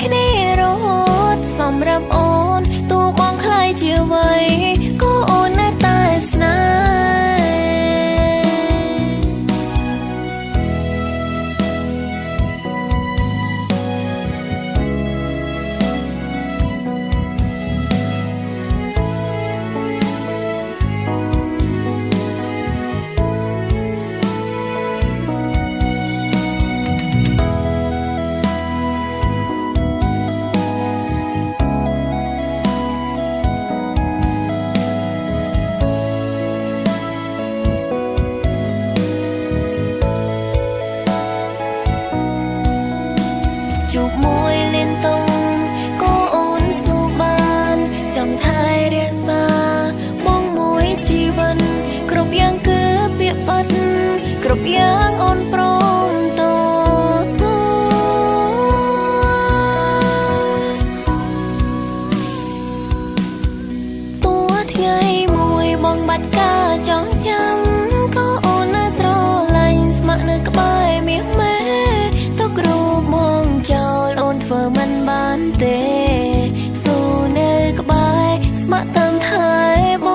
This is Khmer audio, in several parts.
គ្នារហូតសម្រាប់អូនទោះបងខ្លាយជាអ្វីក៏អូននៅតែស្នេហ៍ជួបមួយលៀនតុងក៏អូនស្នូបានចង់ថែរក្សាបងមួយជីវិនគ្រប់យ៉ាងគឺពាក្យប៉ាត់គ្រប់យ៉ាងអូនព្រមតតួថ្ងៃមួយបងបាត់ការចងចាំក៏អូននៅស្រឡាញ់ស្ម័គ្រនៅក្បែរមាសមេទៅគ្រប់មកចោលអូនធ្វើមិនបានទេស៊ូនៅក្បែរស្ម័គ្រតាមថែប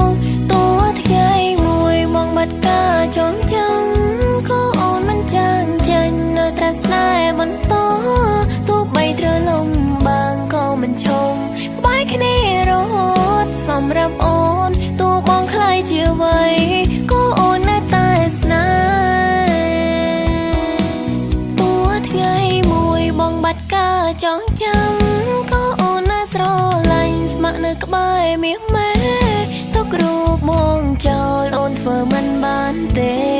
ងតួថ្ងៃមួយមកបាត់ការចងចាំក៏អូនមិនចាញ់ចេញនៅតែស្នេហ៍បន្តទោះបីត្រូវលំបាកក៏មិនឈប់ក្បែរគ្នារហូតសម្រាប់អូនទោះបងខ្លាយជាអ្វីក៏អូននៅតែស្នេហ៍តួថ្ងៃមួយបងបាត់ការចងចាំក៏អូននៅស្រឡាញ់ស្ម័គ្រនៅក្បែរមាសមេទៅគ្រប់មកចោលអូនធ្វើមិនបានទេ